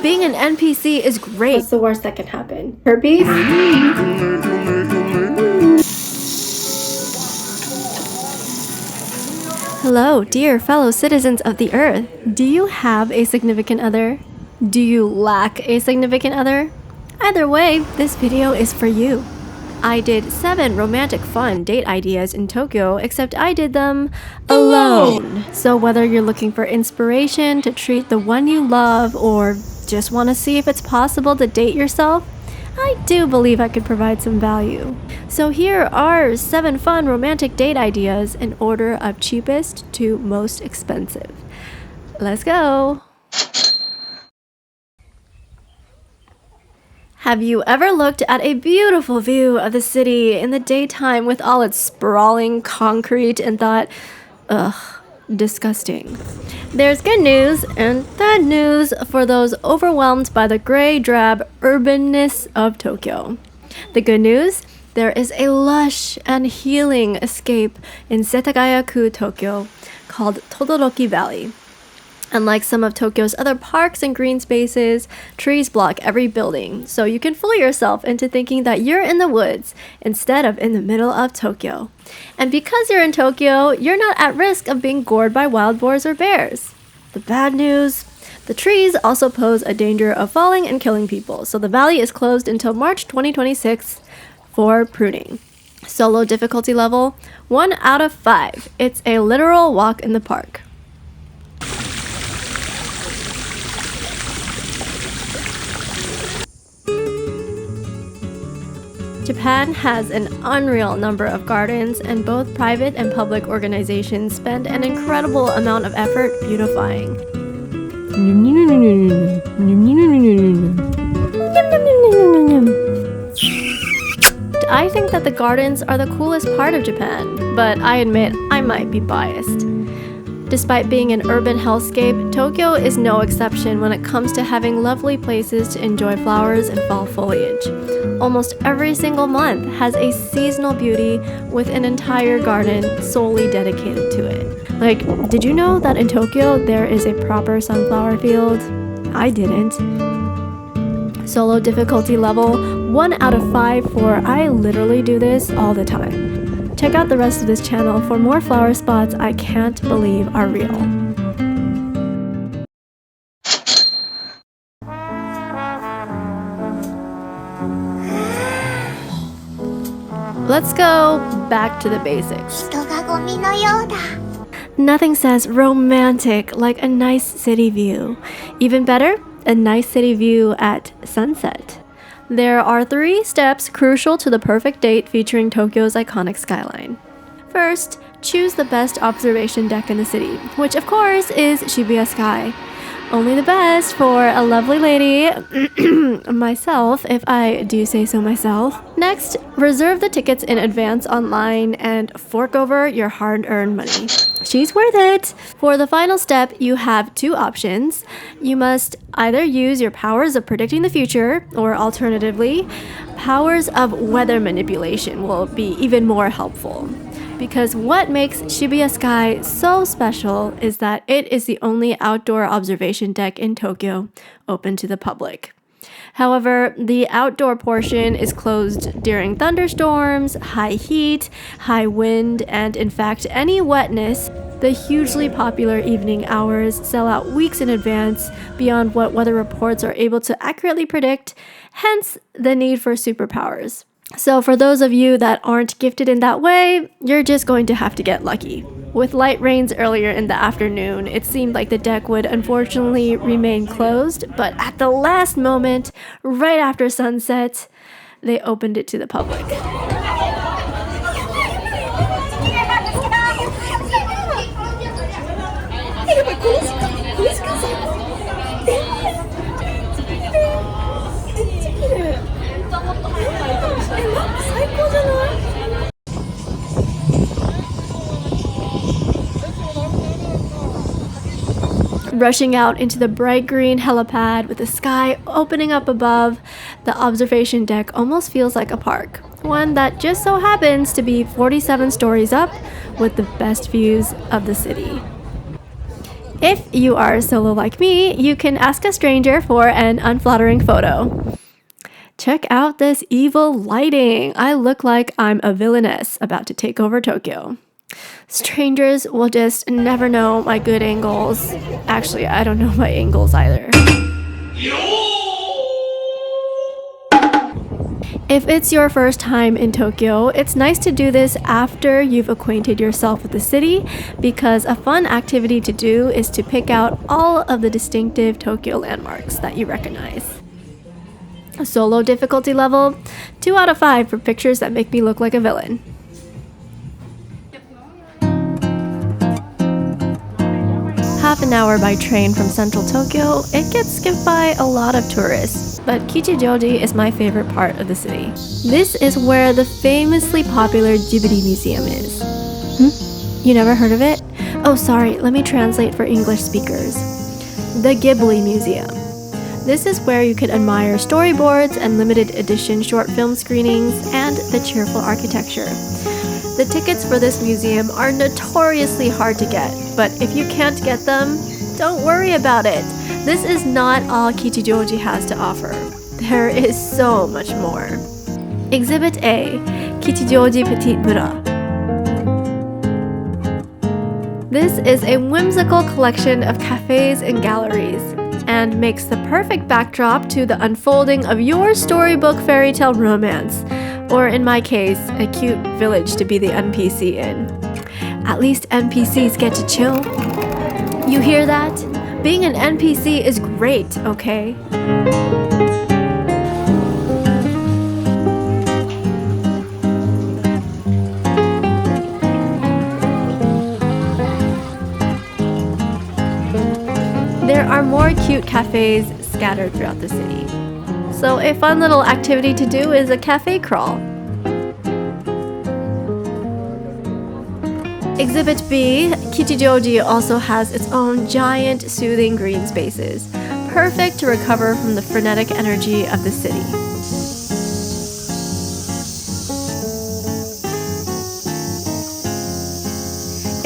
being an NPC is great. What's the worst that can happen? Herpes? Hello, dear fellow citizens of the Earth. Do you have a significant other? Do you lack a significant other? Either way, this video is for you. I did 7 romantic fun date ideas in Tokyo, except I did them alone. So whether you're looking for inspiration to treat the one you love or just want to see if it's possible to date yourself, I do believe I could provide some value. So here are 7 fun romantic date ideas in order of cheapest to most expensive. Let's go! Have you ever looked at a beautiful view of the city in the daytime with all its sprawling concrete and thought, ugh, disgusting? There's good news and bad news for those overwhelmed by the gray-drab urbanness of Tokyo. The good news? There is a lush and healing escape in Setagaya-ku, Tokyo, called Todoroki Valley. Unlike some of Tokyo's other parks and green spaces, trees block every building, so you can fool yourself into thinking that you're in the woods instead of in the middle of Tokyo. And because you're in Tokyo, you're not at risk of being gored by wild boars or bears. The bad news? The trees also pose a danger of falling and killing people, so the valley is closed until March 2026 for pruning. Solo difficulty level 1 out of 5. It's a literal walk in the park. Japan has an unreal number of gardens, and both private and public organizations spend an incredible amount of effort beautifying. I think that the gardens are the coolest part of Japan, but I admit I might be biased. Despite being an urban hellscape, Tokyo is no exception when it comes to having lovely places to enjoy flowers and fall foliage. Almost every single month has a seasonal beauty with an entire garden solely dedicated to it. Like, did you know that in Tokyo there is a proper sunflower field? I didn't. Solo difficulty level 1 out of 5 for I literally do this all the time. Check out the rest of this channel for more flower spots I can't believe are real. Let's go back to the basics. Nothing says romantic like a nice city view. Even better, a nice city view at sunset. There are 3 steps crucial to the perfect date featuring Tokyo's iconic skyline. First, choose the best observation deck in the city, which of course is Shibuya Sky. Only the best for a lovely lady, myself, if I do say so myself. Next, reserve the tickets in advance online and fork over your hard-earned money. She's worth it! For the final step, you have 2 options. You must either use your powers of predicting the future, or alternatively, powers of weather manipulation will be even more helpful. Because what makes Shibuya Sky so special is that it is the only outdoor observation deck in Tokyo open to the public. However, the outdoor portion is closed during thunderstorms, high heat, high wind, and in fact any wetness. The hugely popular evening hours sell out weeks in advance beyond what weather reports are able to accurately predict, hence the need for superpowers. So for those of you that aren't gifted in that way, you're just going to have to get lucky. With light rains earlier in the afternoon, it seemed like the deck would unfortunately remain closed, but at the last moment, right after sunset, they opened it to the public. Rushing out into the bright green helipad with the sky opening up above, the observation deck almost feels like a park. One that just so happens to be 47 stories up with the best views of the city. If you are solo like me, you can ask a stranger for an unflattering photo. Check out this evil lighting. I look like I'm a villainess about to take over Tokyo. Strangers will just never know my good angles. Actually, I don't know my angles either. If it's your first time in Tokyo, it's nice to do this after you've acquainted yourself with the city, because a fun activity to do is to pick out all of the distinctive Tokyo landmarks that you recognize. Solo difficulty level, 2 out of 5 for pictures that make me look like a villain. Half an hour by train from central Tokyo, it gets skipped by a lot of tourists, but Kichijoji is my favorite part of the city. This is where the famously popular Ghibli Museum is. You never heard of it? Oh, sorry, let me translate for English speakers. The Ghibli Museum. This is where you could admire storyboards and limited edition short film screenings and the cheerful architecture. The tickets for this museum are notoriously hard to get, but if you can't get them, don't worry about it. This is not all Kichijoji has to offer. There is so much more. Exhibit A, Kichijoji Petit Bura. This is a whimsical collection of cafes and galleries, and makes the perfect backdrop to the unfolding of your storybook fairy tale romance, or in my case, a cute village to be the NPC in. At least NPCs get to chill. You hear that? Being an NPC is great, okay? There are more cute cafes scattered throughout the city. So a fun little activity to do is a cafe crawl. Exhibit B, Kichijoji also has its own giant soothing green spaces, perfect to recover from the frenetic energy of the city.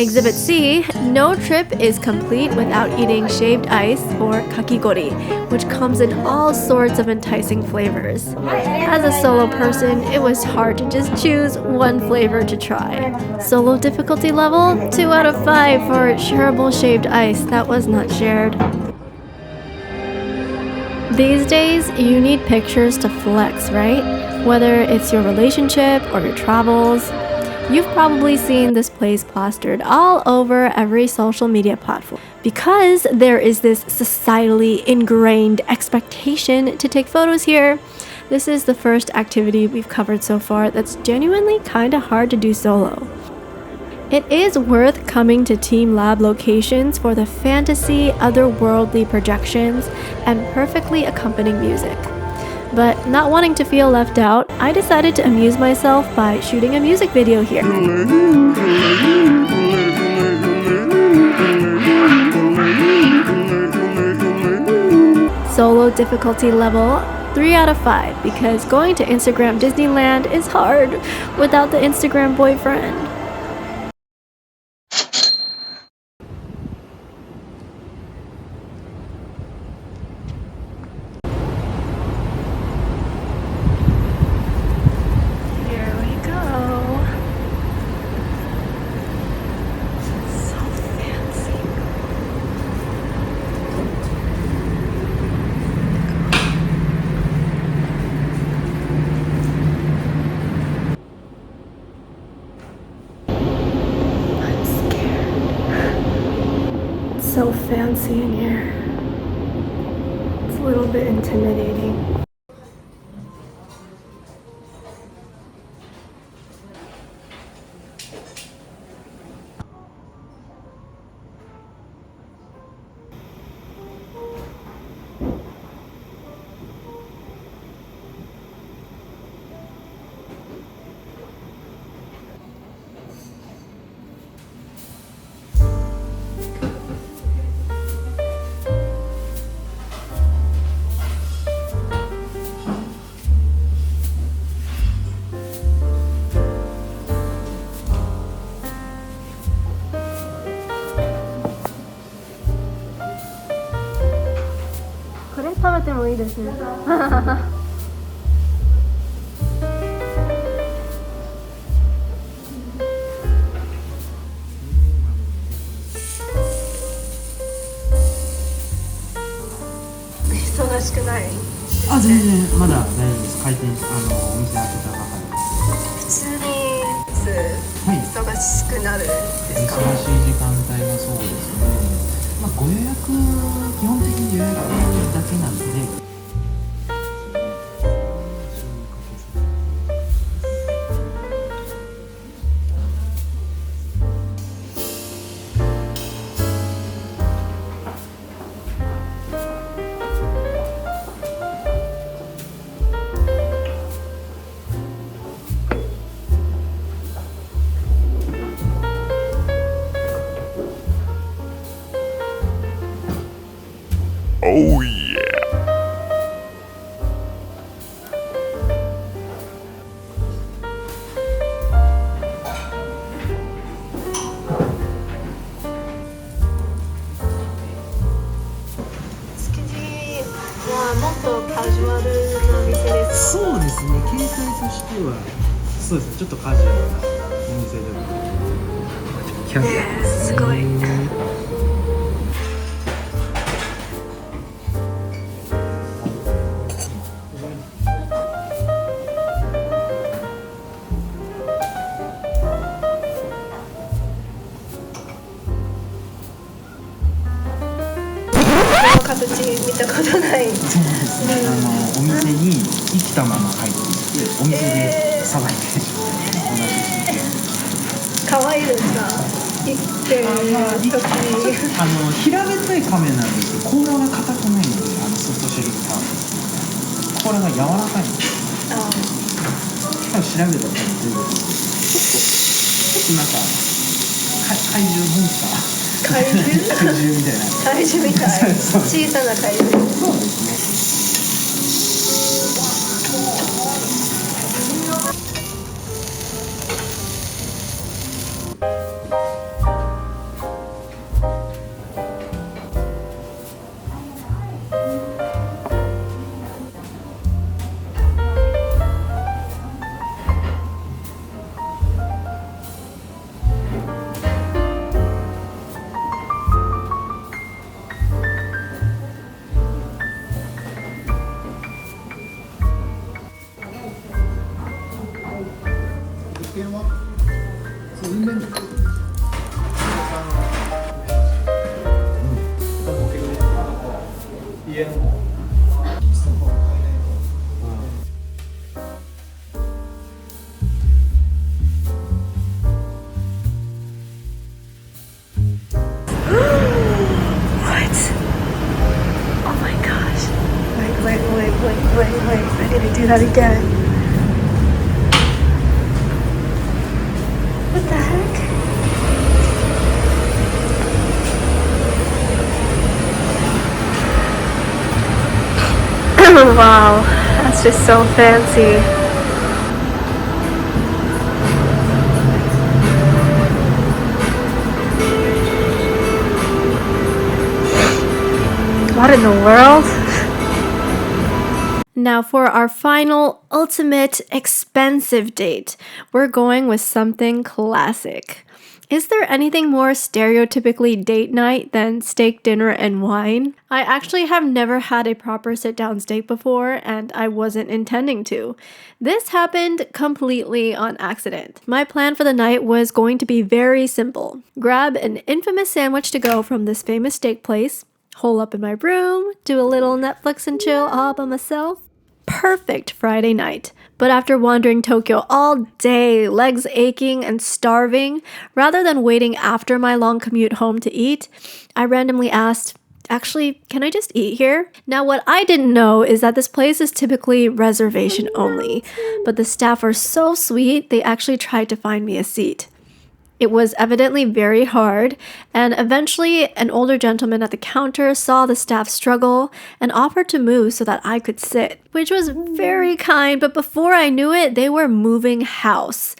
Exhibit C, no trip is complete without eating shaved ice or kakigori, which comes in all sorts of enticing flavors. As a solo person, it was hard to just choose one flavor to try. Solo difficulty level, 2 out of 5 for shareable shaved ice that was not shared. These days, you need pictures to flex, right? Whether it's your relationship or your travels. You've probably seen this place plastered all over every social media platform because there is this societally ingrained expectation to take photos here. This is the first activity we've covered so far that's genuinely kinda hard to do solo. It is worth coming to TeamLab locations for the fantasy, otherworldly projections and perfectly accompanying music. But not wanting to feel left out, I decided to amuse myself by shooting a music video here. Solo difficulty level, 3 out of 5, because going to Instagram Disneyland is hard without the Instagram boyfriend. So fancy in here. It's a little bit intimidating. それ食べてもいいですね。忙しくない？あ、全然まだ大丈夫です。開店お店開けたばかり。普通に忙しくなるんですか？忙しい時間帯がそうですね。まあご予約、基本的に予約だけなんで。Oh yeah! 築地はもっとカジュアルな店ですか？そうですね。形態としてはそうですね。ちょっとカジュアルなお店でも。キャビアすごい。形見たことない。そうですね。お店に生きたまま入っていって、お店でさばいてお出しして。可愛いですか？生きてる時に。平べったい亀なんですけど、甲羅が硬くないので、外処理が甲羅が柔らかいんですよ。多分調べたら出てくる。ちょっとなんか怪獣モンスター。怪獣みたいな。怪獣みたい。小さな怪獣。そうですね。Wait, I need to do that again. What the heck? Wow, that's just so fancy. What in the world? Now for our final, ultimate, expensive date, we're going with something classic. Is there anything more stereotypically date night than steak dinner and wine? I actually have never had a proper sit-down steak before, and I wasn't intending to. This happened completely on accident. My plan for the night was going to be very simple. Grab an infamous sandwich to go from this famous steak place, hole up in my room, do a little Netflix and chill all by myself. Perfect Friday night. But after wandering Tokyo all day, legs aching and starving, rather than waiting after my long commute home to eat, I randomly asked, actually, can I just eat here? Now, what I didn't know is that this place is typically reservation only, but the staff are so sweet, they actually tried to find me a seat. It was evidently very hard, and eventually an older gentleman at the counter saw the staff struggle and offered to move so that I could sit, which was very kind, but before I knew it, they were moving house.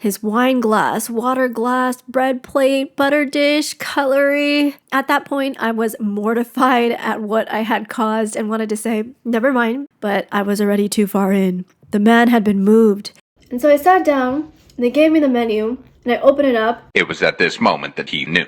his wine glass, water glass, bread plate, butter dish, cutlery. At that point, I was mortified at what I had caused and wanted to say, never mind, but I was already too far in. The man had been moved. And so I sat down, and they gave me the menu, and I opened it up. It was at this moment that he knew.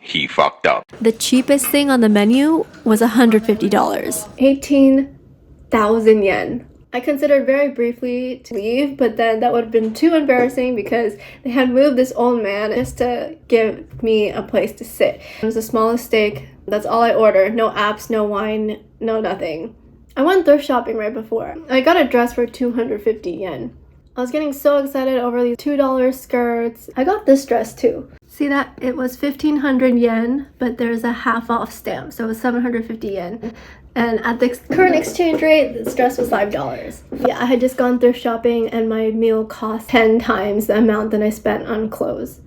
He fucked up. The cheapest thing on the menu was $150. 18,000 yen. I considered very briefly to leave, but then that would have been too embarrassing because they had moved this old man just to give me a place to sit. It was the smallest steak. That's all I ordered. No apps, no wine, no nothing. I went thrift shopping right before. I got a dress for 250 yen. I was getting so excited over these $2 skirts. I got this dress too. See that? It was 1,500 yen, but there's a half off stamp, so it was 750 yen. And at the current exchange rate, this dress was $5. Yeah, I had just gone thrift shopping and my meal cost 10 times the amount that I spent on clothes.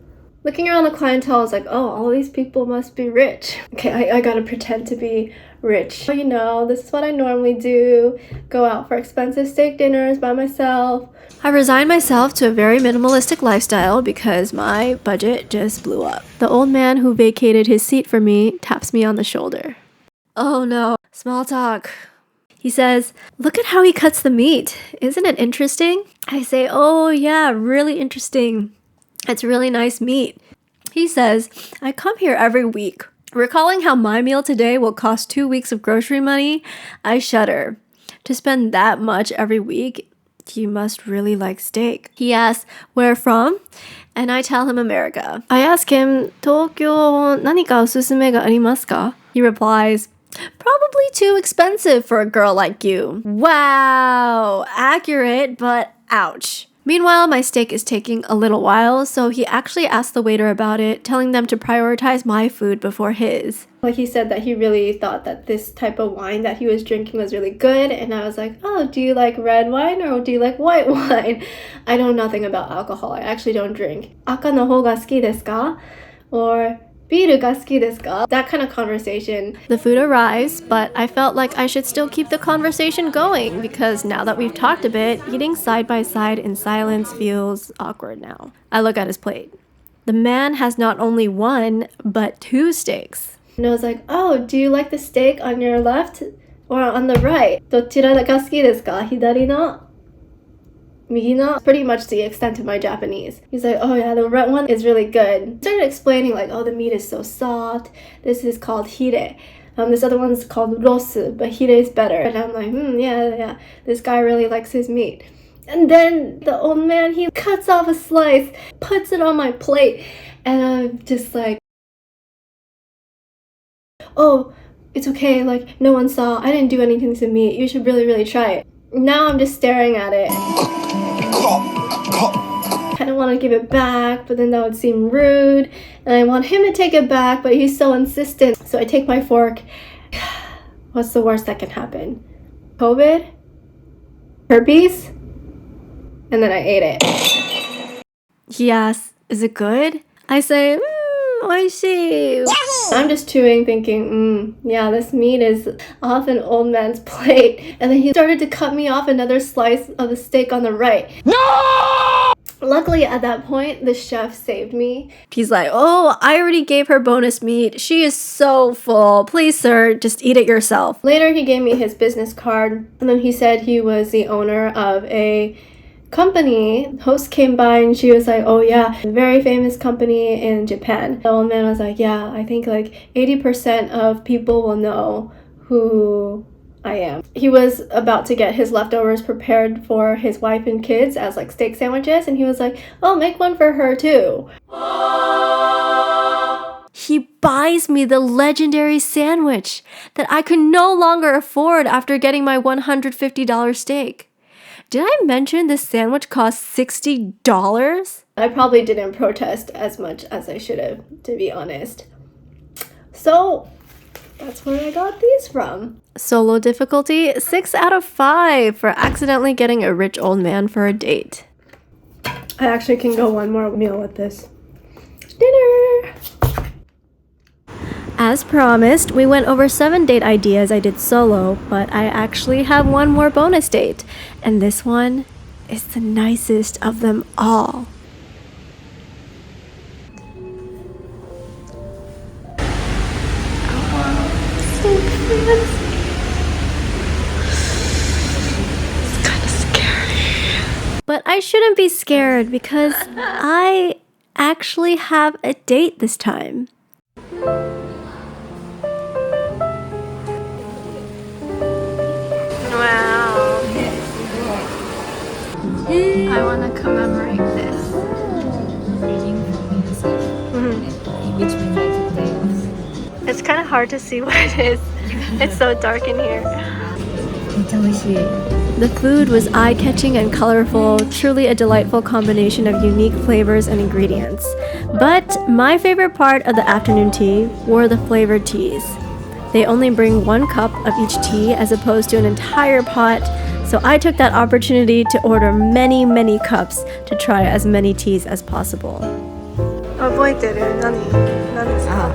Looking around the clientele, I was like, oh, all these people must be rich. Okay, I gotta pretend to be rich. You know, this is what I normally do. Go out for expensive steak dinners by myself. I resigned myself to a very minimalistic lifestyle because my budget just blew up. The old man who vacated his seat for me taps me on the shoulder. Oh no, small talk. He says, look at how he cuts the meat. Isn't it interesting? I say, oh yeah, really interesting. It's really nice meat. He says, I come here every week. Recalling how my meal today will cost 2 weeks of grocery money, I shudder. To spend that much every week, you must really like steak. He asks, where from? And I tell him America. I ask him, Tokyo, 何かおすすめがありますか? He replies, probably too expensive for a girl like you. Wow, accurate, but ouch. Meanwhile, my steak is taking a little while, so he actually asked the waiter about it, telling them to prioritize my food before his. Like he said that he really thought that this type of wine that he was drinking was really good, and I was like, oh, do you like red wine or do you like white wine? I know nothing about alcohol. I actually don't drink. Aka no hou ga suki desu ka? Or biru ga suki desu ka? That kind of conversation. The food arrives, but I felt like I should still keep the conversation going because now that we've talked a bit, eating side by side in silence feels awkward now. I look at his plate. The man has not only one, but 2 steaks. And I was like, oh, do you like the steak on your left or on the right? どちらが好きですか? 左の? 右の? Pretty much the extent of my Japanese. He's like, oh yeah, the red one is really good. He started explaining like, oh, the meat is so soft. This is called hire. This other one's called rosu, but hire is better. And I'm like, yeah. This guy really likes his meat. And then the old man, he cuts off a slice, puts it on my plate, and I'm just like, oh, it's okay, like, no one saw, I didn't do anything to meat, you should really, really try it. Now I'm just staring at it. I kind of want to give it back, but then that would seem rude, and I want him to take it back, but he's so insistent. So I take my fork. What's the worst that can happen? COVID? Herpes? And then I ate it. He asks, is it good? I say, oishii. I'm just chewing, thinking, yeah, this meat is off an old man's plate. And then he started to cut me off another slice of the steak on the right. No! Luckily, at that point, the chef saved me. He's like, oh, I already gave her bonus meat. She is so full. Please, sir, just eat it yourself. Later, he gave me his business card. And then he said he was the owner of a company. Host came by and she was like, oh yeah, a very famous company in Japan. The old man was like, yeah, I think like 80% of people will know who I am. He was about to get his leftovers prepared for his wife and kids as like steak sandwiches, and he was like, oh, make one for her too. He buys me the legendary sandwich that I could no longer afford after getting my $150 steak. Did I mention this sandwich cost $60? I probably didn't protest as much as I should have, to be honest. So that's where I got these from. Solo difficulty, 6 out of 5 for accidentally getting a rich old man for a date. I actually can go one more meal with this. Dinner! As promised, we went over 7 date ideas I did solo, but I actually have one more bonus date, and this one is the nicest of them all. But I shouldn't be scared because I actually have a date this time. Wow. I want to commemorate this. Which means I took day off. It's kind of hard to see what it is. It's so dark in here. The food was eye-catching and colorful, truly a delightful combination of unique flavors and ingredients. But my favorite part of the afternoon tea were the flavored teas. They only bring 1 cup of each tea as opposed to an entire pot, so I took that opportunity to order many, many cups to try as many teas as possible. 覚えてる？何ですか？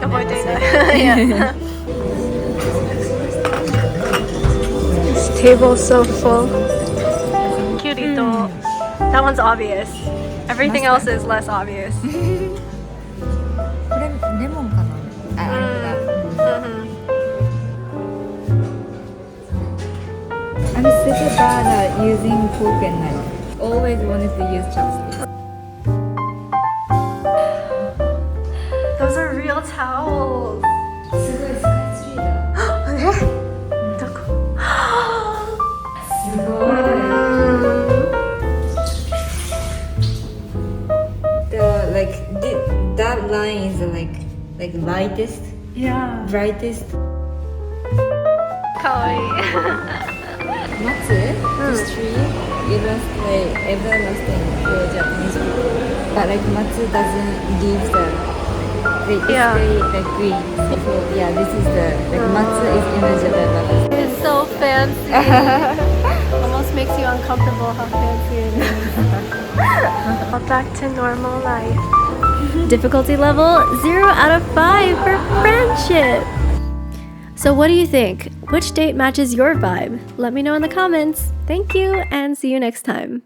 覚えていない。Yeah. This table's so full. Kirito. That one's obvious. Everything else is less obvious. これレモンかな。あ、あれだ。I'm super bad at using fork and knife. Always wanted to use chopsticks. Those are real towels. すごいスカイツリーだ。どこ？すごい。That line is like lightest, Yeah. brightest. かわいい。Matsu, this tree, illustrate everlasting for Japanese people. But like Matsu doesn't give it's Yeah. very like green. So yeah, this is the Matsu is image of everlasting. It's so fancy. Almost makes you uncomfortable how fancy it is. Back to normal life. Difficulty level 0 out of 5 for friendship. So what do you think? Which date matches your vibe? Let me know in the comments. Thank you and see you next time.